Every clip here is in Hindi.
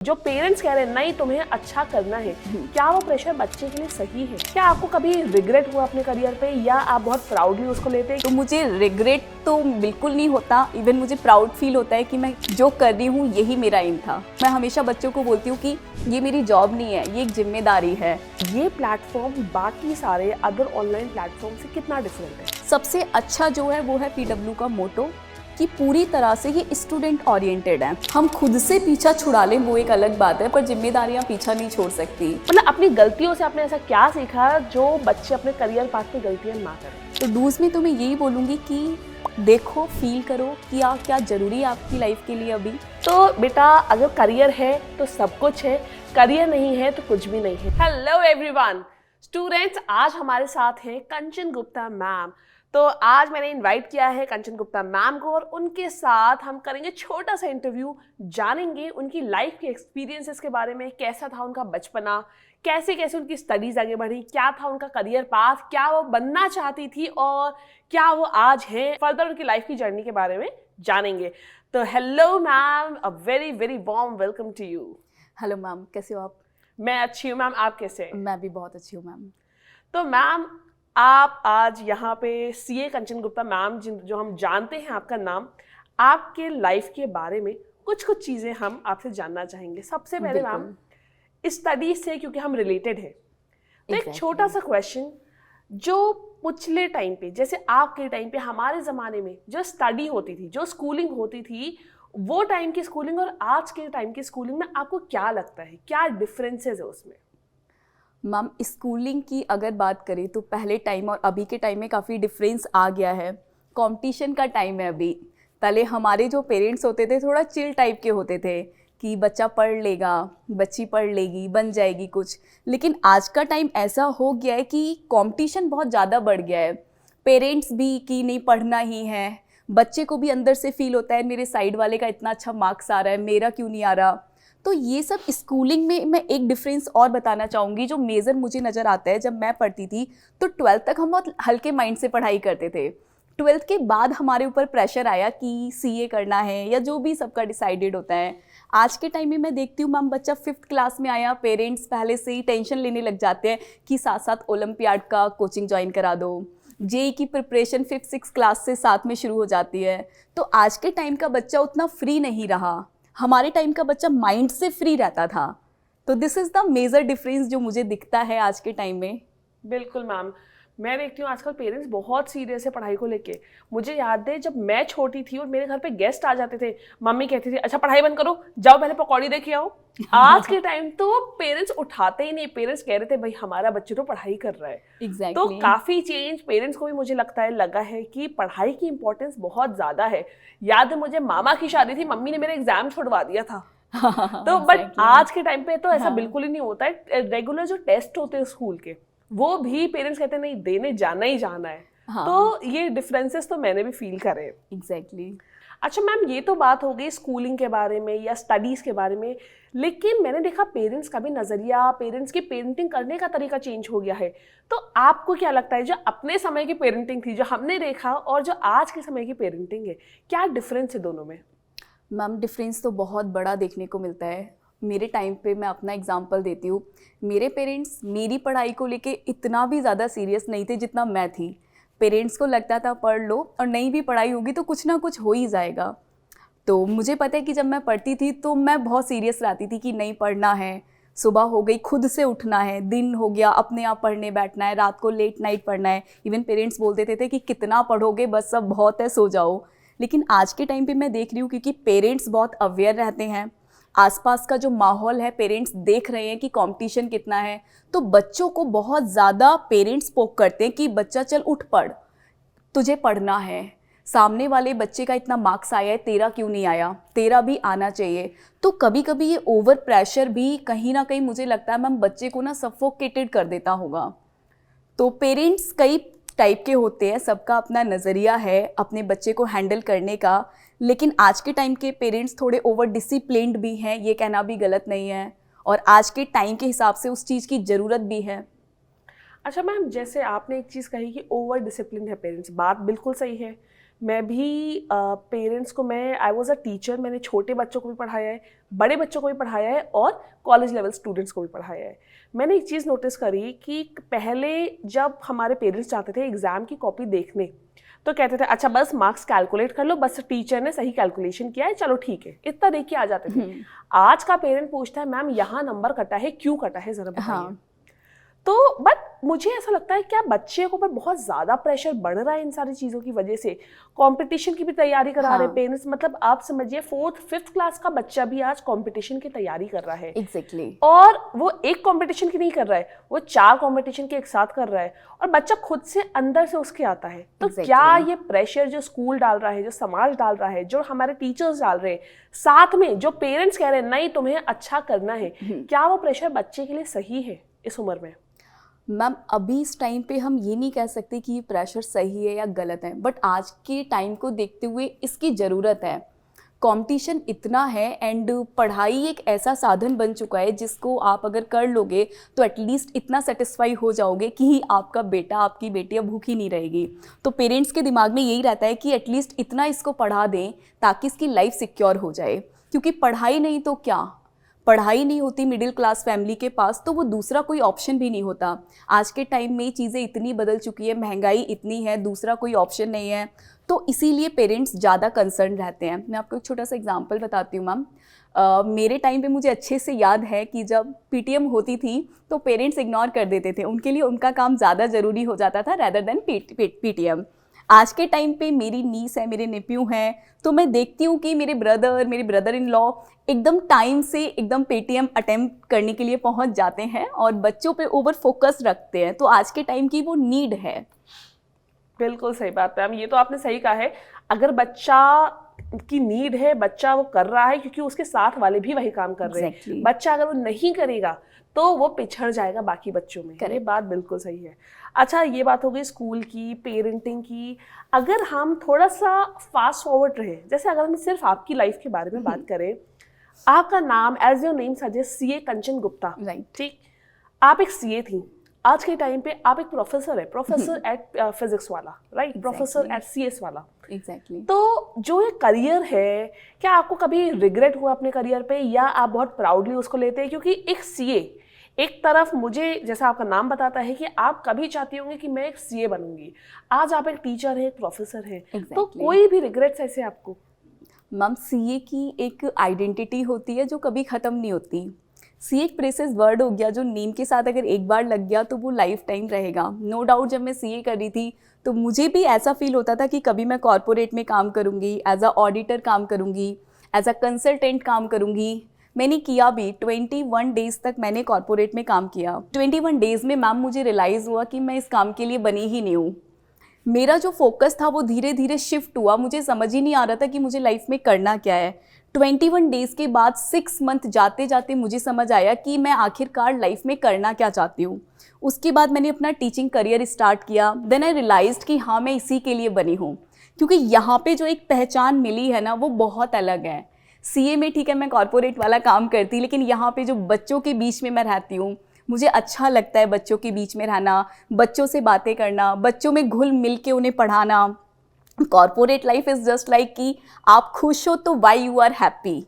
जो पेरेंट्स कह रहे हैं नहीं तुम्हें अच्छा करना है, क्या वो प्रेशर बच्चे के लिए सही है? क्या आपको कभी रिग्रेट हुआ अपने करियर पे या आप बहुत प्राउडली उसको लेते हैं? तो मुझे रिग्रेट तो बिल्कुल नहीं होता, इवन मुझे प्राउड फील होता है कि मैं जो कर रही हूँ यही मेरा एम था। मैं हमेशा बच्चों को बोलती हूँ कि ये मेरी जॉब नहीं है, ये एक जिम्मेदारी है। ये प्लेटफॉर्म बाकी सारे अदर ऑनलाइन प्लेटफॉर्म से कितना डिफरेंट है? सबसे अच्छा जो है वो है PW का मोटो कि पूरी तरह से ये स्टूडेंट ओरिएंटेड है। हम खुद से पीछा छुड़ा लें वो एक अलग बात है, पर जिम्मेदारियां पीछा नहीं छोड़ सकती। मतलब अपनी गलतियों से आपने ऐसा क्या सीखा जो बच्चे अपने करियर पाथ पे गलतियां ना करें? तो डूज में तो मैं यही बोलूँगी कि देखो, फील करो कि क्या ज़रूरी है आपकी लाइफ के लिए अभी। तो बेटा अगर करियर है तो सब कुछ है, करियर नहीं है तो कुछ भी नहीं है। हेलो एवरीवन स्टूडेंट्स, आज हमारे साथ हैं कंचन गुप्ता मैम। तो आज मैंने इनवाइट किया है कंचन गुप्ता मैम को और उनके साथ हम करेंगे छोटा सा इंटरव्यू, जानेंगे उनकी लाइफ के एक्सपीरियंसेस के बारे में, कैसा था उनका बचपना, कैसे कैसे उनकी स्टडीज आगे बढ़ी, क्या था उनका करियर पाथ, क्या वो बनना चाहती थी और क्या वो आज है, फर्दर उनकी लाइफ की जर्नी के बारे में जानेंगे। तो hello ma'am, a very very warm welcome to you. Hello ma'am, कैसे हो आप? मैं अच्छी हूँ मैम, आप कैसे हैं? मैं भी बहुत अच्छी हूँ मैम। तो मैम आप आज यहाँ पे CA कंचन गुप्ता मैम जो हम जानते हैं आपका नाम, आपके लाइफ के बारे में कुछ कुछ चीज़ें हम आपसे जानना चाहेंगे। सबसे पहले मैम स्टडीज से, क्योंकि हम रिलेटेड हैं, तो एक छोटा सा क्वेश्चन, जो पिछले टाइम पे जैसे आपके टाइम पे हमारे ज़माने में जो स्टडी होती थी, जो स्कूलिंग होती थी, वो टाइम की स्कूलिंग और आज के टाइम की स्कूलिंग में आपको क्या लगता है, क्या डिफरेंसेस है उसमें? मैम, स्कूलिंग की अगर बात करें तो पहले टाइम और अभी के टाइम में काफ़ी डिफरेंस आ गया है। कंपटीशन का टाइम है अभी। पहले हमारे जो पेरेंट्स होते थे थोड़ा चिल टाइप के होते थे कि बच्चा पढ़ लेगा, बच्ची पढ़ लेगी, बन जाएगी कुछ। लेकिन आज का टाइम ऐसा हो गया है कि कंपटीशन बहुत ज़्यादा बढ़ गया है। पेरेंट्स भी कि नहीं पढ़ना ही है, बच्चे को भी अंदर से फील होता है मेरे साइड वाले का इतना अच्छा मार्क्स आ रहा है, मेरा क्यों नहीं आ रहा। तो ये सब स्कूलिंग में मैं एक डिफरेंस और बताना चाहूँगी जो मेजर मुझे नज़र आता है। जब मैं पढ़ती थी तो 12th तक हम बहुत हल्के माइंड से पढ़ाई करते थे। 12th के बाद हमारे ऊपर प्रेशर आया कि CA करना है या जो भी सबका डिसाइडेड होता है। आज के टाइम में मैं देखती हूँ मैम, बच्चा 5th क्लास में आया, पेरेंट्स पहले से ही टेंशन लेने लग जाते हैं कि साथ साथ ओलंपियाड का कोचिंग ज्वाइन करा दो। JEE की प्रिपरेशन 5th-6th क्लास से साथ में शुरू हो जाती है। तो आज के टाइम का बच्चा उतना फ्री नहीं रहा, हमारे टाइम का बच्चा माइंड से फ्री रहता था। तो this is the major difference जो मुझे दिखता है आज के टाइम में। बिल्कुल मैम, मैं देखती हूँ आजकल पेरेंट्स बहुत सीरियस है पढ़ाई को लेके। मुझे याद है जब मैं छोटी थी और मेरे घर पे गेस्ट आ जाते थे, मम्मी कहती थी अच्छा पढ़ाई बंद करो, जाओ पहले पकौड़ी देके आओ। आज के टाइम तो पेरेंट्स उठाते ही नहीं, पेरेंट्स कह रहे थे भाई हमारा बच्चे तो पढ़ाई कर रहा है। तो काफ़ी चेंज पेरेंट्स को भी मुझे लगता है लगा है कि पढ़ाई की इंपॉर्टेंस बहुत ज़्यादा है। याद है मुझे मामा की शादी थी, मम्मी ने मेरे एग्जाम छुड़वा दिया था। तो बट आज के टाइम पे तो ऐसा बिल्कुल ही नहीं होता है। रेगुलर जो टेस्ट होते हैं स्कूल के, वो भी पेरेंट्स कहते हैं नहीं देने जाना ही जाना है। तो ये डिफरेंसेस तो मैंने भी फील करे। एग्जैक्टली। अच्छा मैम, ये तो बात हो गई स्कूलिंग के बारे में या स्टडीज़ के बारे में, लेकिन मैंने देखा पेरेंट्स का भी नज़रिया, पेरेंट्स की पेरेंटिंग करने का तरीका चेंज हो गया है। तो आपको क्या लगता है जो अपने समय की पेरेंटिंग थी, जो हमने देखा, और जो आज के समय की पेरेंटिंग है, क्या डिफरेंस है दोनों में? मैम, डिफरेंस तो बहुत बड़ा देखने को मिलता है। मेरे टाइम पे मैं अपना एग्जांपल देती हूँ। मेरे पेरेंट्स मेरी पढ़ाई को लेके इतना भी ज़्यादा सीरियस नहीं थे जितना मैं थी। पेरेंट्स को लगता था पढ़ लो और नहीं भी पढ़ाई होगी तो कुछ ना कुछ हो ही जाएगा। तो मुझे पता है कि जब मैं पढ़ती थी तो मैं बहुत सीरियस रहती थी कि नहीं पढ़ना है। सुबह हो गई खुद से उठना है, दिन हो गया अपने आप पढ़ने बैठना है, रात को लेट नाइट पढ़ना है। इवन पेरेंट्स बोल देते थे कि कितना पढ़ोगे, बस सब बहुत है, सो जाओ। लेकिन आज के टाइम पे मैं देख रही हूँ क्योंकि पेरेंट्स बहुत अवेयर रहते हैं, आसपास का जो माहौल है पेरेंट्स देख रहे हैं कि कंपटीशन कितना है, तो बच्चों को बहुत ज़्यादा पेरेंट्स पोक करते हैं कि बच्चा चल उठ पढ़, तुझे पढ़ना है। सामने वाले बच्चे का इतना मार्क्स आया है, तेरा क्यों नहीं आया, तेरा भी आना चाहिए। तो कभी कभी ये ओवर प्रेशर भी कहीं ना कहीं मुझे लगता है मैम बच्चे को ना सफोकेटेड कर देता होगा। तो पेरेंट्स कई टाइप के होते हैं, सबका अपना नज़रिया है अपने बच्चे को हैंडल करने का। लेकिन आज के टाइम के पेरेंट्स थोड़े ओवर डिसिप्लिन्ड भी हैं, ये कहना भी गलत नहीं है, और आज के टाइम के हिसाब से उस चीज़ की ज़रूरत भी है। अच्छा मैम, जैसे आपने एक चीज़ कही कि ओवर डिसिप्लिन है पेरेंट्स, बात बिल्कुल सही है। मैं भी पेरेंट्स को, मैं आई वॉज अ टीचर, मैंने छोटे बच्चों को भी पढ़ाया है, बड़े बच्चों को भी पढ़ाया है और कॉलेज लेवल स्टूडेंट्स को भी पढ़ाया है। मैंने एक चीज़ नोटिस करी कि पहले जब हमारे पेरेंट्स जाते थे एग्ज़ाम की कॉपी देखने तो कहते थे अच्छा बस मार्क्स कैलकुलेट कर लो, बस टीचर ने सही कैलकुलेशन किया है, चलो ठीक है, इतना देख के आ जाते थे। आज का पेरेंट पूछता है मैम यहाँ नंबर कटा है, क्यों कटा है, जरा बताइए। हाँ। तो बट मुझे ऐसा लगता है क्या बच्चे के ऊपर बहुत ज़्यादा प्रेशर बढ़ रहा है इन सारी चीज़ों की वजह से। कंपटीशन की भी तैयारी करा रहे पेरेंट्स, मतलब आप समझिए 4th 5th क्लास का बच्चा भी आज कंपटीशन की तैयारी कर रहा है। एग्जैक्टली। और वो एक कंपटीशन की नहीं कर रहा है, वो 4 कंपटीशन के एक साथ कर रहा है और बच्चा खुद से अंदर से उसके आता है। तो क्या ये प्रेशर जो स्कूल डाल रहा है, जो समाज डाल रहा है, जो हमारे टीचर्स डाल रहे हैं, साथ में जो पेरेंट्स कह रहे हैं नहीं तुम्हें अच्छा करना है, क्या वो प्रेशर बच्चे के लिए सही है इस उम्र में? मैम अभी इस टाइम पे हम ये नहीं कह सकते कि ये प्रेशर सही है या गलत है, बट आज के टाइम को देखते हुए इसकी ज़रूरत है। कंपटीशन इतना है एंड पढ़ाई एक ऐसा साधन बन चुका है जिसको आप अगर कर लोगे तो एटलीस्ट इतना सेटिस्फाई हो जाओगे कि आपका बेटा आपकी बेटियाँ भूखी नहीं रहेगी। तो पेरेंट्स के दिमाग में यही रहता है कि एटलीस्ट इतना इसको पढ़ा दें ताकि इसकी लाइफ सिक्योर हो जाए, क्योंकि पढ़ाई नहीं तो क्या, पढ़ाई नहीं होती मिडिल क्लास फैमिली के पास तो वो दूसरा कोई ऑप्शन भी नहीं होता। आज के टाइम में चीज़ें इतनी बदल चुकी है, महंगाई इतनी है, दूसरा कोई ऑप्शन नहीं है, तो इसीलिए पेरेंट्स ज़्यादा कंसर्न रहते हैं। मैं आपको एक छोटा सा एग्जांपल बताती हूँ मैम। मेरे टाइम पे मुझे अच्छे से याद है कि जब पीटीएम होती थी तो पेरेंट्स इग्नोर कर देते थे, उनके लिए उनका काम ज़्यादा ज़रूरी हो जाता था रैदर देन पीटीएम। आज के टाइम पे मेरी नीस है, मेरे नेफ्यू हैं, तो मैं देखती हूँ कि मेरे ब्रदर इन लॉ एकदम टाइम से एकदम पेटीएम अटेम्प्ट करने के लिए पहुँच जाते हैं और बच्चों पे ओवर फोकस रखते हैं। तो आज के टाइम की वो नीड है। बिल्कुल सही बात है, ये तो आपने सही कहा है। अगर बच्चा की नीड है, बच्चा वो कर रहा है क्योंकि उसके साथ वाले भी वही काम कर रहे हैं। बच्चा अगर वो नहीं करेगा तो वो पिछड़ जाएगा बाकी बच्चों में। ये बात बिल्कुल सही है। अच्छा, ये बात हो गई स्कूल की, पेरेंटिंग की। अगर हम थोड़ा सा फास्ट फॉरवर्ड रहे, जैसे अगर हम सिर्फ आपकी लाइफ के बारे में बात करें, आपका नाम as your name suggest CA Kanchan Gupta, right? ठीक, आप एक सीए थी, आज के टाइम पे आप एक प्रोफेसर है, प्रोफेसर एट फिजिक्स वाला, राइट, प्रोफेसर एट सीएस वाला। एग्जैक्टली। तो जो ये करियर है, क्या आपको कभी रिग्रेट हुआ अपने करियर पे या आप बहुत प्राउडली उसको लेते हैं? क्योंकि एक सीए एक तरफ मुझे जैसा आपका नाम बताता है कि आप कभी चाहती होंगे कि मैं एक सीए बनूंगी, आज आप एक टीचर है, एक प्रोफेसर है। तो कोई भी रिग्रेट्स ऐसे आपको? मैम सीए की एक आइडेंटिटी होती है जो कभी ख़त्म नहीं होती। सी एक प्रेसेस वर्ड हो गया जो नेम के साथ अगर एक बार लग गया तो वो लाइफ टाइम रहेगा। नो डाउट जब मैं सीए कर रही थी तो मुझे भी ऐसा फील होता था कि कभी मैं कॉर्पोरेट में काम करूँगी, एज अ ऑडिटर काम करूँगी, एज अ कंसल्टेंट काम करूँगी। मैंने किया भी 21 डेज़ तक मैंने कॉर्पोरेट में काम किया। 21 डेज़ में मैम मुझे रियलाइज़ हुआ कि मैं इस काम के लिए बनी ही नहीं हूँ। मेरा जो फोकस था वो धीरे धीरे शिफ्ट हुआ, मुझे समझ ही नहीं आ रहा था कि मुझे लाइफ में करना क्या है। 21 डेज़ के बाद 6 मंथ जाते जाते मुझे समझ आया कि मैं आखिरकार लाइफ में करना क्या चाहती हूँ। उसके बाद मैंने अपना टीचिंग करियर स्टार्ट किया। देन आई रियलाइज्ड कि हाँ मैं इसी के लिए बनी हूँ, क्योंकि यहाँ पे जो एक पहचान मिली है ना वो बहुत अलग है। सीए में ठीक है मैं कॉर्पोरेट वाला काम करती, लेकिन यहाँ पे जो बच्चों के बीच में मैं रहती हूँ, मुझे अच्छा लगता है बच्चों के बीच में रहना, बच्चों से बातें करना, बच्चों में घुल मिल के उन्हें पढ़ाना। Corporate life is just like कि आप खुश हो तो वाई यू आर हैप्पी।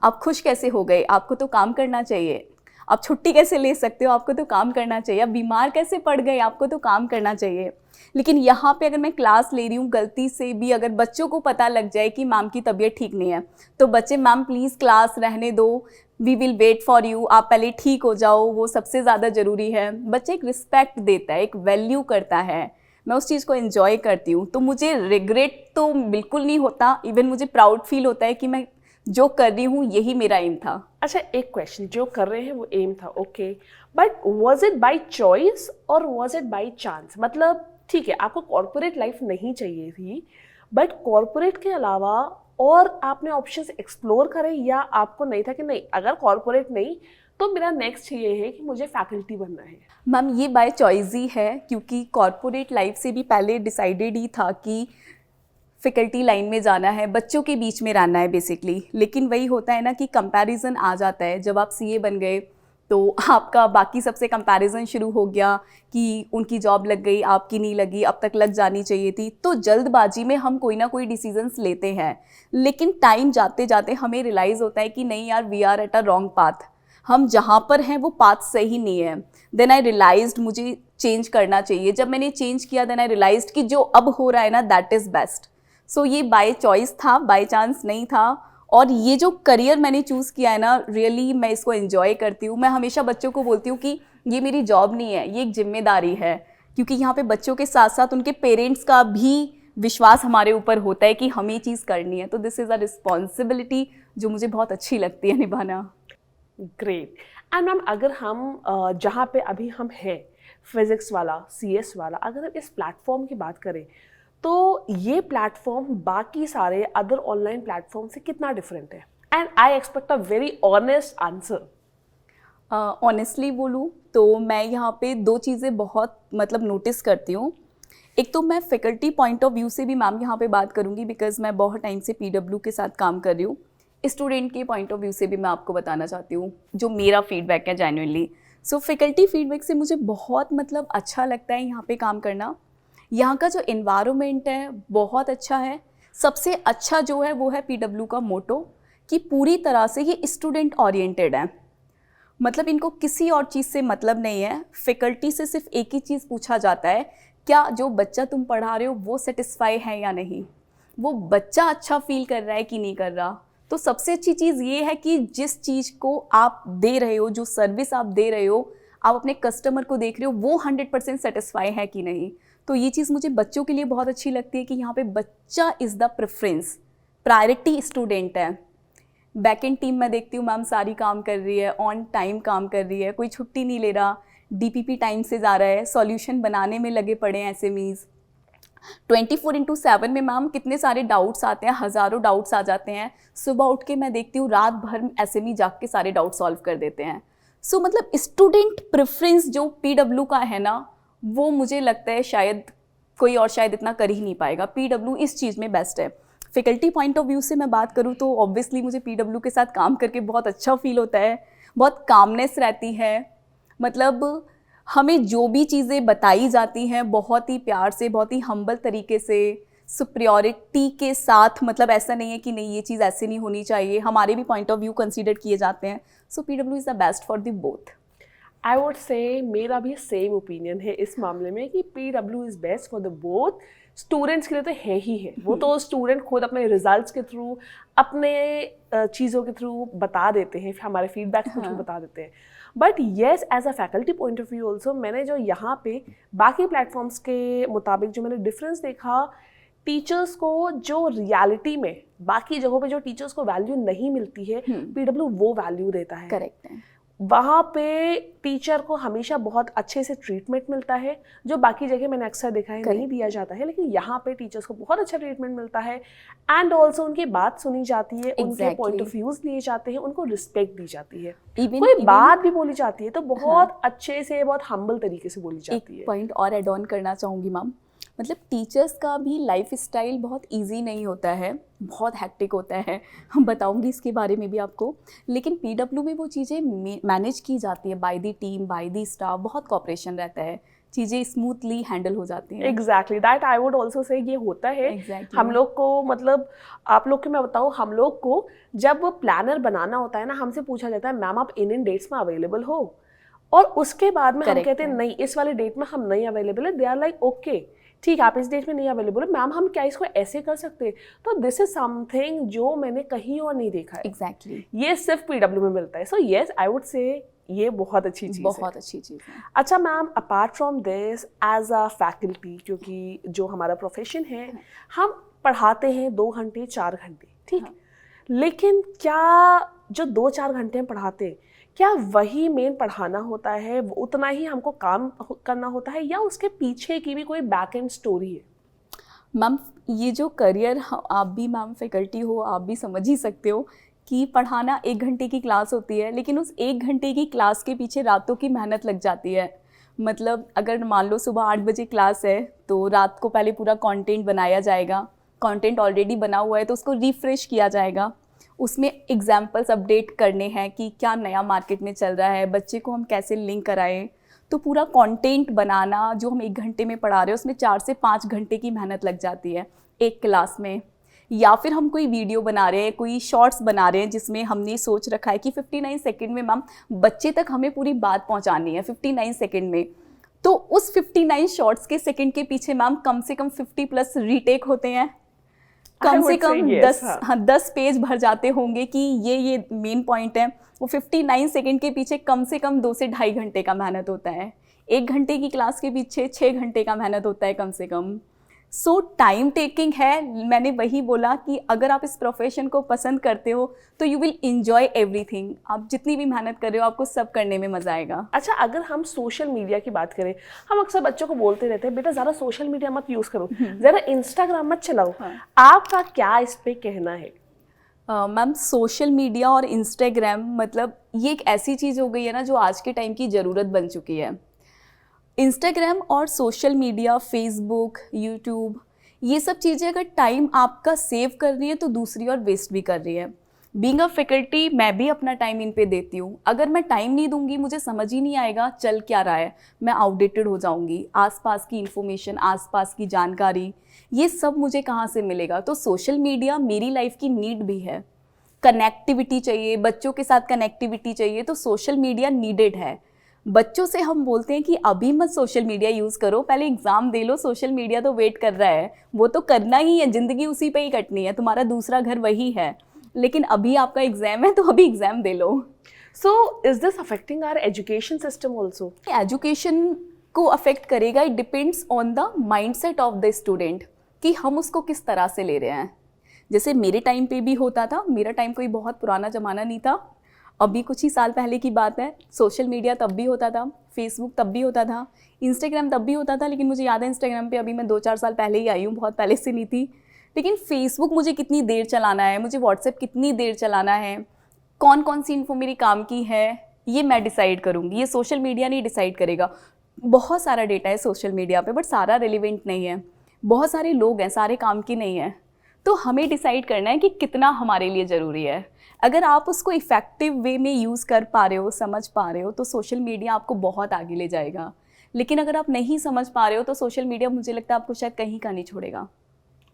आप खुश कैसे हो गए? आपको तो काम करना चाहिए। आप छुट्टी कैसे ले सकते हो? आपको तो काम करना चाहिए। आप बीमार कैसे पड़ गए? आपको तो काम करना चाहिए। लेकिन यहाँ पे अगर मैं क्लास ले रही हूँ, गलती से भी अगर बच्चों को पता लग जाए कि मैम की तबीयत ठीक नहीं है, तो बच्चे मैम प्लीज़ क्लास रहने दो, we will wait for you, आप पहले ठीक हो जाओ, वो सबसे ज़्यादा ज़रूरी है। बच्चे एक रिस्पेक्ट देता है, एक वैल्यू करता है। मैं उस चीज़ को एंजॉय करती हूँ, तो मुझे रिग्रेट तो बिल्कुल नहीं होता। इवन मुझे प्राउड फील होता है कि मैं जो कर रही हूँ यही मेरा एम था। अच्छा, एक क्वेश्चन, जो कर रहे हैं वो एम था, okay, but was it by choice और वाज इट बाय चांस? मतलब ठीक है आपको कॉर्पोरेट लाइफ नहीं चाहिए थी, बट कॉर्पोरेट के अलावा और आपने ऑप्शंस एक्सप्लोर करे, या आपको नहीं था कि नहीं अगर कॉर्पोरेट नहीं तो मेरा नेक्स्ट ये है कि मुझे फैकल्टी बनना है? मैम ये बाय चॉइस ही है, क्योंकि कॉर्पोरेट लाइफ से भी पहले डिसाइडेड ही था कि फैकल्टी लाइन में जाना है, बच्चों के बीच में रहना है बेसिकली। लेकिन वही होता है ना कि कंपैरिजन आ जाता है। जब आप सीए बन गए तो आपका बाकी सबसे कंपैरिजन शुरू हो गया कि उनकी जॉब लग गई, आपकी नहीं लगी, अब तक लग जानी चाहिए थी। तो जल्दबाजी में हम कोई ना कोई डिसीजंस लेते हैं, लेकिन टाइम जाते जाते हमें रियलाइज़ होता है कि नहीं यार, we are at a wrong path, हम जहाँ पर हैं वो पाथ सही नहीं है। देन आई रियलाइज्ड मुझे चेंज करना चाहिए। जब मैंने चेंज किया देन आई रियलाइज्ड कि जो अब हो रहा है ना, दैट इज़ बेस्ट। सो ये बाय चॉइस था, बाय चांस नहीं था। और ये जो करियर मैंने चूज़ किया है ना, रियली मैं इसको एंजॉय करती हूँ। मैं हमेशा बच्चों को बोलती हूँ कि ये मेरी जॉब नहीं है, ये एक जिम्मेदारी है, क्योंकि यहाँ पे बच्चों के साथ साथ उनके पेरेंट्स का भी विश्वास हमारे ऊपर होता है कि हमें ये चीज़ करनी है। तो दिस इज़ अ रिस्पॉन्सिबिलिटी जो मुझे बहुत अच्छी लगती है निभाना। ग्रेट। एंड मैम, अगर हम जहाँ पे अभी हम हैं, फिजिक्स वाला, सीएस वाला, अगर हम इस प्लेटफॉर्म की बात करें तो ये प्लेटफॉर्म बाकी सारे अदर ऑनलाइन प्लेटफॉर्म से कितना डिफरेंट है? And I expect a very honest answer. Honestly बोलूँ तो मैं यहाँ पे दो चीज़ें बहुत मतलब नोटिस करती हूँ। एक तो मैं फैकल्टी पॉइंट ऑफ व्यू से भी मैम यहाँ पे बात करूँगी, बिकॉज मैं बहुत टाइम से पीडब्ल्यू के साथ काम कर रही हूँ। स्टूडेंट के पॉइंट ऑफ व्यू से भी मैं आपको बताना चाहती हूँ जो मेरा फीडबैक है जेन्युइनली। सो फैकल्टी फीडबैक से मुझे बहुत मतलब अच्छा लगता है यहाँ पे काम करना। यहाँ का जो एनवायरनमेंट है बहुत अच्छा है। सबसे अच्छा जो है वो है पीडब्ल्यू का मोटो, कि पूरी तरह से ये स्टूडेंट ओरिएंटेड है। मतलब इनको किसी और चीज़ से मतलब नहीं है। फैकल्टी से सिर्फ एक ही चीज़ पूछा जाता है, क्या जो बच्चा तुम पढ़ा रहे हो वो सेटिस्फाई है या नहीं, वो बच्चा अच्छा फील कर रहा है कि नहीं कर रहा। तो सबसे अच्छी चीज़ ये है कि जिस चीज़ को आप दे रहे हो, जो सर्विस आप दे रहे हो, आप अपने कस्टमर को देख रहे हो वो 100% सेटिस्फाई है कि नहीं। तो ये चीज़ मुझे बच्चों के लिए बहुत अच्छी लगती है कि यहाँ पे बच्चा is the preference, priority student है। बैक एंड टीम मैं देखती हूँ मैम सारी काम कर रही है, ऑन टाइम काम कर रही है, कोई छुट्टी नहीं ले रहा, डीपीपी टाइम से जा रहा है, सॉल्यूशन बनाने में लगे पड़े हैं एसएमईज। 24/7 में मैम कितने सारे डाउट्स आते हैं, हज़ारों डाउट्स आ जाते हैं। सुबह उठ के मैं देखती हूँ रात भर एसएमई जाग के सारे डाउट सॉल्व कर देते हैं। सो मतलब स्टूडेंट प्रेफरेंस जो पीडब्ल्यू का है ना, वो मुझे लगता है शायद कोई और शायद इतना कर ही नहीं पाएगा। पीडब्ल्यू इस चीज़ में बेस्ट है। फैकल्टी पॉइंट ऑफ व्यू से मैं बात करूँ तो ऑब्वियसली मुझे पीडब्ल्यू के साथ काम करके बहुत अच्छा फील होता है, बहुत कामनेस रहती है। मतलब हमें जो भी चीज़ें बताई जाती हैं बहुत ही प्यार से, बहुत ही हम्बल तरीके से, सुप्रियोरिटी के साथ। मतलब ऐसा नहीं है कि नहीं ये चीज़ ऐसे नहीं होनी चाहिए, हमारे भी पॉइंट ऑफ व्यू कंसीडर किए जाते हैं। So PW is the best for the both. I would say मेरा भी सेम ओपिनियन है इस मामले में कि PW is best for the both. Students के लिए तो है ही है, वो तो स्टूडेंट खुद अपने रिजल्ट्स के थ्रू, अपने चीज़ों के थ्रू बता देते हैं, हमारे फीडबैक के थ्रू बता देते हैं। But yes, as a faculty point of view also, मैंने जो यहाँ पे बाकी प्लेटफॉर्म्स के मुताबिक जो मैंने डिफरेंस देखा, टीचर्स को जो रियलिटी में बाकी जगहों पे जो टीचर्स को वैल्यू नहीं मिलती है, पीडब्ल्यू वो वैल्यू देता है। करेक्ट है। वहाँ पे टीचर को हमेशा बहुत अच्छे से ट्रीटमेंट मिलता है, जो बाकी जगह मैंने अक्सर देखा है नहीं दिया जाता है, लेकिन यहाँ पे टीचर्स को बहुत अच्छा ट्रीटमेंट मिलता है। एंड ऑल्सो उनकी बात सुनी जाती है, उनके पॉइंट ऑफ व्यूज लिए जाते हैं, उनको रिस्पेक्ट दी जाती है। कोई बात भी बोली जाती है तो बहुत अच्छे से, बहुत हम्बल तरीके से बोली जाती है। एक पॉइंट और एड ऑन करना चाहूँगी मैम, मतलब टीचर्स का भी लाइफ स्टाइल बहुत इजी नहीं होता है, बहुत हैक्टिक होता है। हम बताऊंगी इसके बारे में भी आपको। लेकिन पीडब्ल्यू में वो चीज़ें मैनेज की जाती है by the team, by the staff, बहुत कॉपरेशन रहता है, चीज़ें स्मूथली हैंडल हो जाती हैं। Exactly that I would also say ये होता है। Exactly. हम लोग को, मतलब आप लोग के मैं बताऊँ, हम लोग को जब प्लानर बनाना होता है ना, हमसे पूछा जाता है मैम आप इन डेट्स में अवेलेबल हो, और उसके बाद में हम कहते हैं नहीं इस वाले डेट में हम नहीं अवेलेबल है। दे आर लाइक ओके ठीक, आप इस डेट में नहीं अवेलेबल है मैम, हम क्या इसको ऐसे कर सकते हैं? तो दिस इज समथिंग जो मैंने कहीं और नहीं देखा है। एग्जैक्टली ये सिर्फ पीडब्ल्यू में मिलता है। सो येस, आई वुड से ये बहुत अच्छी चीज़ है। बहुत अच्छी चीज़ है। अच्छा ma'am, apart from this, as a faculty, क्योंकि जो हमारा प्रोफेशन है, हम पढ़ाते हैं 2 घंटे 4 घंटे, ठीक, लेकिन क्या जो 2-4 घंटे हम पढ़ाते हैं, क्या वही मेन पढ़ाना होता है, उतना ही हमको काम करना होता है, या उसके पीछे की भी कोई बैक एंड स्टोरी है? मैम ये जो करियर, आप भी मैम फैकल्टी हो, आप भी समझ ही सकते हो कि पढ़ाना 1 घंटे की क्लास होती है, लेकिन उस 1 घंटे की क्लास के पीछे रातों की मेहनत लग जाती है। मतलब अगर मान लो सुबह 8 बजे क्लास है तो रात को पहले पूरा कंटेंट बनाया जाएगा, कंटेंट ऑलरेडी बना हुआ है तो उसको रिफ्रेश किया जाएगा, उसमें एग्जाम्पल्स अपडेट करने हैं कि क्या नया मार्केट में चल रहा है, बच्चे को हम कैसे लिंक कराएं। तो पूरा कंटेंट बनाना जो हम 1 घंटे में पढ़ा रहे हैं उसमें 4 से 5 घंटे की मेहनत लग जाती है एक क्लास में। या फिर हम कोई वीडियो बना रहे हैं, कोई शॉर्ट्स बना रहे हैं जिसमें हमने सोच रखा है कि 59 सेकंड में मैम बच्चे तक हमें पूरी बात पहुंचानी है 59 सेकंड में। तो उस 59 शॉर्ट्स के सेकंड के पीछे मैम कम से कम 50+ रीटेक होते हैं, कम से कम 10 पेज भर जाते होंगे कि ये मेन पॉइंट है। वो 59 सेकंड के पीछे कम से कम 2 से ढाई घंटे का मेहनत होता है। 1 घंटे की क्लास के पीछे 6 घंटे का मेहनत होता है कम से कम। सो टाइम टेकिंग है। मैंने वही बोला कि अगर आप इस प्रोफेशन को पसंद करते हो तो यू विल इंजॉय एवरीथिंग। आप जितनी भी मेहनत कर रहे हो आपको सब करने में मज़ा आएगा। अच्छा, अगर हम सोशल मीडिया की बात करें, हम अक्सर बच्चों को बोलते रहते हैं बेटा ज़रा सोशल मीडिया मत यूज़ करो, ज़रा इंस्टाग्राम मत चलाओ। आपका क्या इस पे कहना है? मैम सोशल मीडिया और इंस्टाग्राम मतलब ये एक ऐसी चीज़ हो गई है ना जो आज के टाइम की ज़रूरत बन चुकी है। इंस्टाग्राम और सोशल मीडिया, फेसबुक, यूट्यूब, ये सब चीज़ें अगर टाइम आपका सेव कर रही है तो दूसरी और वेस्ट भी कर रही है। बीइंग अ फैकल्टी मैं भी अपना टाइम इन पे देती हूँ। अगर मैं टाइम नहीं दूंगी मुझे समझ ही नहीं आएगा चल क्या रहा है, मैं आउटडेटेड हो जाऊंगी। आसपास की इन्फॉर्मेशन, आसपास की जानकारी, ये सब मुझे कहाँ से मिलेगा? तो सोशल मीडिया मेरी लाइफ की नीड भी है। कनेक्टिविटी चाहिए, बच्चों के साथ कनेक्टिविटी चाहिए, तो सोशल मीडिया नीडेड है। बच्चों से हम बोलते हैं कि अभी मत सोशल मीडिया यूज़ करो, पहले एग्ज़ाम दे लो, सोशल मीडिया तो वेट कर रहा है, वो तो करना ही है, ज़िंदगी उसी पे ही कटनी है, तुम्हारा दूसरा घर वही है, लेकिन अभी आपका एग्ज़ाम है तो अभी एग्ज़ाम दे लो। So is this affecting our education system also? Education को अफेक्ट करेगा। It depends on the mindset of the student कि हम उसको किस तरह से ले रहे हैं। जैसे मेरे टाइम पे भी होता था, मेरा टाइम कोई बहुत पुराना ज़माना नहीं था, अभी कुछ ही साल पहले की बात है। सोशल मीडिया तब भी होता था, फेसबुक तब भी होता था, इंस्टाग्राम तब भी होता था, लेकिन मुझे याद है इंस्टाग्राम पे अभी मैं 2-4 साल पहले ही आई हूँ, बहुत पहले से नहीं थी। लेकिन फेसबुक मुझे कितनी देर चलाना है, मुझे व्हाट्सएप कितनी देर चलाना है, कौन कौन सी इन्फो मेरी काम की है, ये मैं डिसाइड करूँगी, ये सोशल मीडिया नहीं डिसाइड करेगा। बहुत सारा डेटा है सोशल मीडिया पे, बट सारा रिलेवेंट नहीं है। बहुत सारे लोग हैं, सारे काम की नहीं है। तो हमें डिसाइड करना है कि कितना हमारे लिए ज़रूरी है। अगर आप उसको इफ़ेक्टिव वे में यूज़ कर पा रहे हो, समझ पा रहे हो, तो सोशल मीडिया आपको बहुत आगे ले जाएगा। लेकिन अगर आप नहीं समझ पा रहे हो तो सोशल मीडिया मुझे लगता है आपको शायद कहीं का नहीं छोड़ेगा।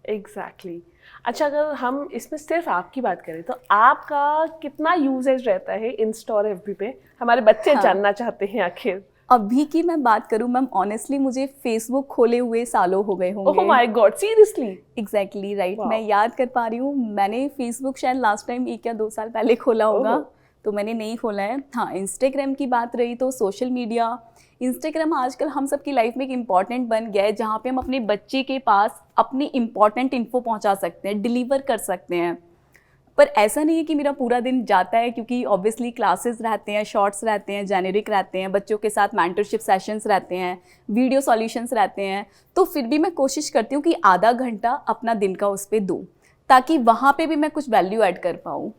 एग्जैक्टली। अच्छा, अगर हम इसमें सिर्फ आपकी बात करें तो आपका कितना यूजेज रहता है इंस्टा और एफबी पे? हमारे बच्चे जानना चाहते हैं आखिर। अभी की मैं बात करूं मैम, ऑनेस्टली मुझे फेसबुक खोले हुए सालों हो गए होंगे। Oh my God, seriously? Exactly right. मैं याद कर पा रही हूँ, मैंने फेसबुक शायद लास्ट टाइम 1 या 2 साल पहले खोला होगा, तो मैंने नहीं खोला है। हाँ, इंस्टाग्राम की बात रही तो सोशल मीडिया, इंस्टाग्राम आजकल हम सबकी लाइफ में एक इम्पॉर्टेंट बन गया है, जहाँ पे हम अपने बच्चे के पास अपनी इम्पॉर्टेंट इन्फो पहुँचा सकते हैं, डिलीवर कर सकते हैं। पर ऐसा नहीं है कि मेरा पूरा दिन जाता है, क्योंकि ऑब्वियसली क्लासेस रहते हैं, शॉर्ट्स रहते हैं, जेनेरिक रहते हैं, बच्चों के साथ मेंटरशिप सेशंस रहते हैं, वीडियो सॉल्यूशंस रहते हैं। तो फिर भी मैं कोशिश करती हूँ कि आधा घंटा अपना दिन का उस पर दूँ, ताकि वहाँ पे भी मैं कुछ वैल्यू ऐड कर पाऊँ।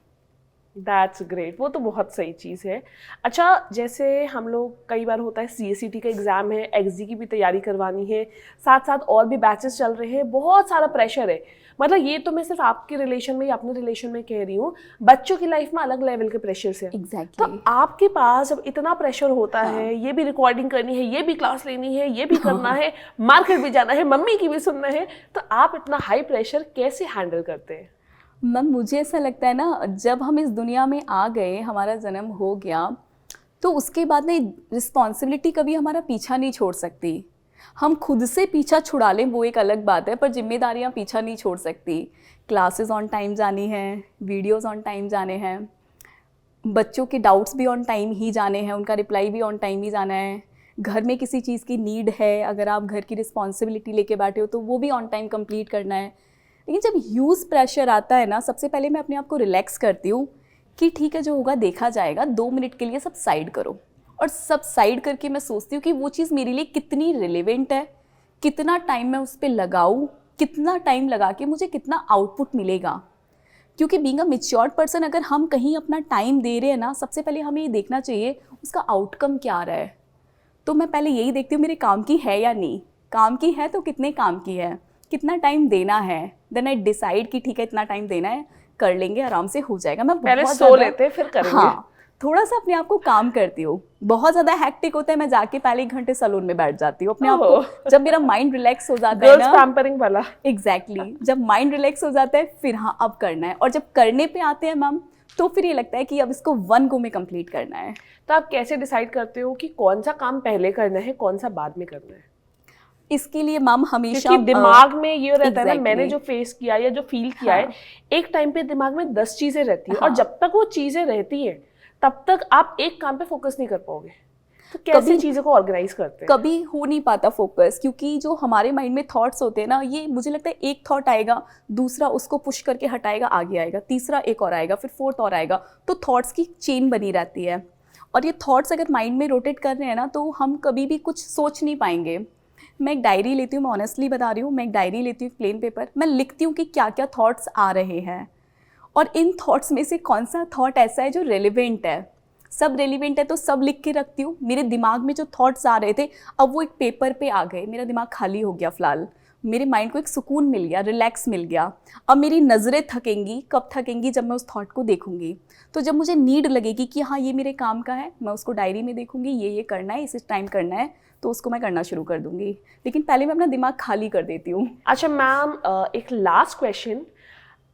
दैट्स ग्रेट, वो तो बहुत सही चीज़ है। अच्छा, जैसे हम लोग कई बार होता है CSCT का एग्ज़ाम है, XG की भी तैयारी करवानी है, साथ साथ और भी बैचेस चल रहे हैं, बहुत सारा प्रेशर है। मतलब ये तो मैं सिर्फ आपके रिलेशन में या अपने रिलेशन में कह रही हूँ, बच्चों की लाइफ में अलग लेवल के प्रेशर से। एग्जैक्टली। तो आपके पास जब इतना प्रेशर होता है, ये भी रिकॉर्डिंग करनी है, ये भी क्लास लेनी है, ये भी करना है, मार्केट भी जाना है, मम्मी की भी सुनना है, तो आप इतना हाई प्रेशर कैसे हैंडल करते हैं? मैम मुझे ऐसा लगता है ना, जब हम इस दुनिया में आ गए, हमारा जन्म हो गया, तो उसके बाद ना रिस्पॉन्सिबिलिटी कभी हमारा पीछा नहीं छोड़ सकती। हम खुद से पीछा छुड़ा लें वो एक अलग बात है, पर जिम्मेदारियां पीछा नहीं छोड़ सकती। क्लासेस ऑन टाइम जानी है, वीडियोस ऑन टाइम जाने हैं, बच्चों के डाउट्स भी ऑन टाइम ही जाने हैं, उनका रिप्लाई भी ऑन टाइम ही जाना है। घर में किसी चीज़ की नीड है, अगर आप घर की रिस्पॉन्सिबिलिटी लेके बैठे हो तो वो भी ऑन टाइम कंप्लीट करना है। लेकिन जब ह्यूज प्रेशर आता है ना, सबसे पहले मैं अपने आप को रिलैक्स करती हूँ कि ठीक है, जो होगा देखा जाएगा, 2 मिनट के लिए सब साइड करो। और सब साइड करके मैं सोचती हूँ कि वो चीज़ मेरे लिए कितनी रिलेवेंट है, कितना टाइम मैं उस पर लगाऊँ, कितना टाइम लगा के मुझे कितना आउटपुट मिलेगा। क्योंकि बीइंग अ मैच्योर्ड पर्सन, अगर हम कहीं अपना टाइम दे रहे हैं ना, सबसे पहले हमें ये देखना चाहिए उसका आउटकम क्या आ रहा है। तो मैं पहले यही देखती हूँ मेरे काम की है या नहीं, काम की है तो कितने काम की है, कितना टाइम देना है, देन आई डिसाइड कि ठीक है इतना टाइम देना है, कर लेंगे, आराम से हो जाएगा। मैं पहले बहुत सो ज़्यादा- लेते हैं, फिर करेंगे। हाँ, थोड़ा सा अपने आप को काम करती हूँ। बहुत ज़्यादा हैक्टिक होता है, मैं जाके पहले 1 घंटे सैलून में बैठ जाती हूँ अपने आप को। जब मेरा माइंड रिलैक्स हो जाता है गर्ल्स ना, पैम्परिंग वाला। एग्जैक्टली जब माइंड रिलैक्स हो जाता है फिर हाँ अब करना है। और जब करने पे आते हैं मैम, तो फिर ये लगता है कि अब इसको 1 गो में कंप्लीट करना है। तो आप कैसे डिसाइड करते हो कि कौन सा काम पहले करना है, कौन सा बाद में करना है? इसके लिए मैम हमेशा क्योंकि दिमाग में ये रहता है ना, exactly. मैंने जो फेस किया या जो फील किया हाँ. है, एक टाइम पे दिमाग में 10 चीजें रहती है, हाँ. और जब तक वो चीजें रहती है तब तक आप एक काम पे फोकस नहीं कर पाओगे। तो कैसे चीजों को ऑर्गेनाइज करते हैं? कभी हो नहीं पाता फोकस, क्योंकि जो हमारे माइंड में थॉट्स होते हैं ना, ये मुझे लगता है एक थॉट आएगा, दूसरा उसको पुश करके हटाएगा, आगे आएगा, तीसरा एक और आएगा, फिर 4th और आएगा। तो थॉट्स की चेन बनी रहती है, और ये थॉट्स अगर माइंड में रोटेट कर रहे हैं ना, तो हम कभी भी कुछ सोच नहीं पाएंगे। मैं एक डायरी लेती हूँ, मैं ऑनेस्टली बता रही हूँ, मैं एक डायरी लेती हूँ, प्लेन पेपर, मैं लिखती हूँ कि क्या क्या थॉट्स आ रहे हैं, और इन थॉट्स में से कौन सा थॉट ऐसा है जो रेलिवेंट है। सब रेलिवेंट है तो सब लिख के रखती हूँ। मेरे दिमाग में जो थॉट्स आ रहे थे, अब वो एक पेपर पे आ गए, मेरा दिमाग खाली हो गया फ़िलहाल, मेरे माइंड को एक सुकून मिल गया, रिलैक्स मिल गया। अब मेरी नज़रें थकेंगी, कब थकेंगी? जब मैं उस थॉट को देखूंगी। तो जब मुझे नीड लगेगी कि हाँ ये मेरे काम का है, मैं उसको डायरी में देखूंगी, ये करना है, इस टाइम करना है, तो उसको मैं करना शुरू कर दूंगी। लेकिन पहले मैं अपना दिमाग खाली कर देती हूँ। अच्छा मैम, एक लास्ट क्वेश्चन।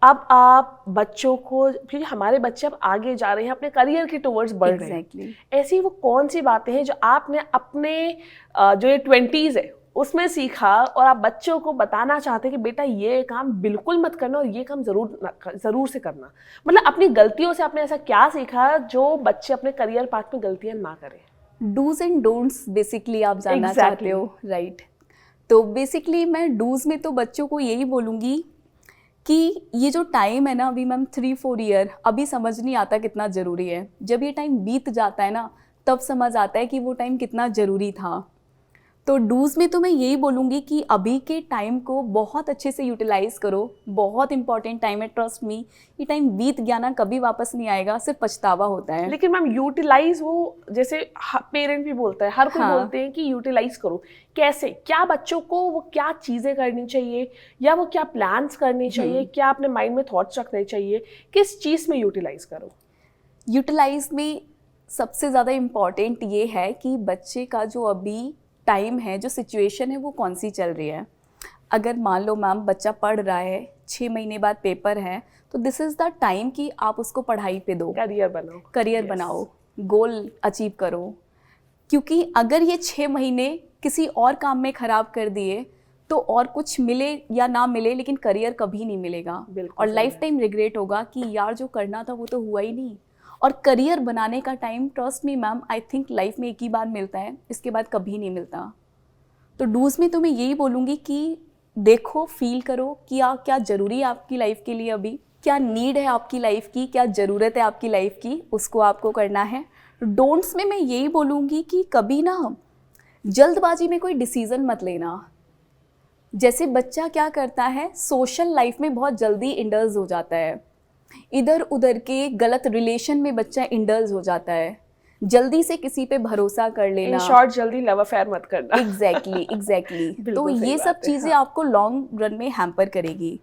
अब आप बच्चों को, क्योंकि हमारे बच्चे अब आगे जा रहे हैं, अपने करियर के टुवर्ड्स बढ़ रहे हैं, ऐसी वो कौन सी बातें हैं जो आपने अपने जो ये 20s है उसमें सीखा, और आप बच्चों को बताना चाहते हैं कि बेटा ये काम बिल्कुल मत करना और ये काम जरूर से करना? मतलब अपनी गलतियों से आपने ऐसा क्या सीखा जो बच्चे अपने करियर पाथ में गलतियां ना करें? डूज एंड डोंट्स बेसिकली आप जानना चाहते हो, राइट? तो बेसिकली मैं डूज में तो बच्चों को यही बोलूँगी कि ये जो टाइम है ना, अभी मैम 3-4 ईयर, अभी समझ नहीं आता कितना ज़रूरी है। जब ये टाइम बीत जाता है ना, तब समझ आता है कि वो टाइम कितना ज़रूरी था। तो डूज में तो मैं यही बोलूँगी कि अभी के टाइम को बहुत अच्छे से यूटिलाइज़ करो, बहुत इंपॉर्टेंट टाइम है, ट्रस्ट मी। ये टाइम बीत गया ना, कभी वापस नहीं आएगा, सिर्फ पछतावा होता है। लेकिन मैम यूटिलाइज, वो जैसे पेरेंट भी बोलता है, हर कोई हाँ. बोलते हैं कि यूटिलाइज करो। कैसे? क्या बच्चों को वो क्या चीज़ें करनी चाहिए, या वो क्या प्लान्स करने चाहिए, क्या अपने माइंड में थॉट्स रखने चाहिए, किस चीज़ में यूटिलाइज करो? यूटिलाइज में सबसे ज़्यादा इम्पॉर्टेंट ये है कि बच्चे का जो अभी टाइम है, जो सिचुएशन है, वो कौन सी चल रही है। अगर मान लो मैम बच्चा पढ़ रहा है, 6 महीने बाद पेपर है, तो दिस इज़ द टाइम कि आप उसको पढ़ाई पे दो, करियर बनाओ, गोल अचीव करो। क्योंकि अगर ये 6 महीने किसी और काम में ख़राब कर दिए, तो और कुछ मिले या ना मिले, लेकिन करियर कभी नहीं मिलेगा, और लाइफ टाइम रिग्रेट होगा कि यार जो करना था वो तो हुआ ही नहीं। और करियर बनाने का time, trust me ma'am, I think life में एक ही बार मिलता है, इसके बाद कभी नहीं मिलता। तो डूज में तो मैं यही बोलूँगी कि देखो, फील करो कि क्या ज़रूरी है आपकी लाइफ के लिए, अभी क्या नीड है आपकी लाइफ की, क्या ज़रूरत है आपकी लाइफ की, उसको आपको करना है। डोंट्स में मैं यही बोलूँगी कि कभी ना जल्दबाजी में कोई डिसीज़न मत लेना। जैसे बच्चा क्या करता है, सोशल लाइफ में बहुत जल्दी इंडल्ज हो जाता है, इधर उधर के गलत रिलेशन में बच्चा इंडल्ज हो जाता है, जल्दी से किसी पे भरोसा कर लेना, इन शॉर्ट जल्दी लव अफेयर मत करना। एग्जैक्टली। तो ये सब चीज़ें आपको लॉन्ग रन में हैम्पर करेगी।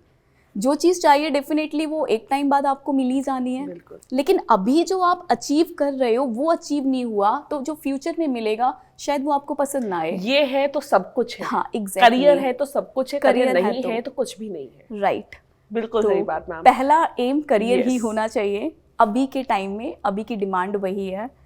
जो चीज़ चाहिए डेफिनेटली वो एक टाइम बाद आपको मिल ही जानी है, लेकिन अभी जो आप अचीव कर रहे हो वो अचीव नहीं हुआ, तो जो फ्यूचर में मिलेगा शायद वो आपको पसंद ना आए। ये है तो सब कुछ है। हाँ, एग्जैक्टली। करियर है तो सब कुछ है, करियर नहीं है तो कुछ भी नहीं है। राइट, बिल्कुल सही बात मैम। पहला एम करियर ही होना चाहिए अभी के टाइम में, अभी की डिमांड वही है।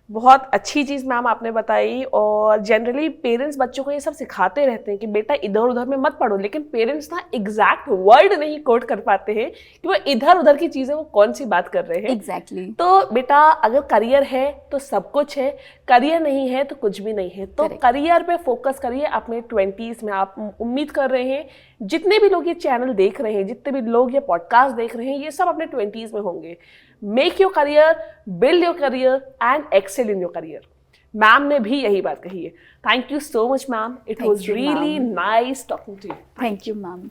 बहुत अच्छी चीज़ मैम आपने बताई, और जनरली पेरेंट्स बच्चों को ये सब सिखाते रहते हैं कि बेटा इधर उधर में मत पढ़ो, लेकिन पेरेंट्स ना एग्जैक्ट वर्ड नहीं कोट कर पाते हैं कि वो इधर उधर की चीज़ें वो कौन सी बात कर रहे हैं। एग्जैक्टली। तो बेटा अगर करियर है तो सब कुछ है, करियर नहीं है तो कुछ भी नहीं है। तो करियर पे फोकस करिए अपने 20s में। आप उम्मीद कर रहे हैं जितने भी लोग ये चैनल देख रहे हैं, जितने भी लोग ये पॉडकास्ट देख रहे हैं, ये सब अपने 20s में होंगे। Make your career, build your career and excel in your career. Ma'am ने भी यही बात कही है। Thank you so much ma'am, it was really nice talking to you. Thank you ma'am.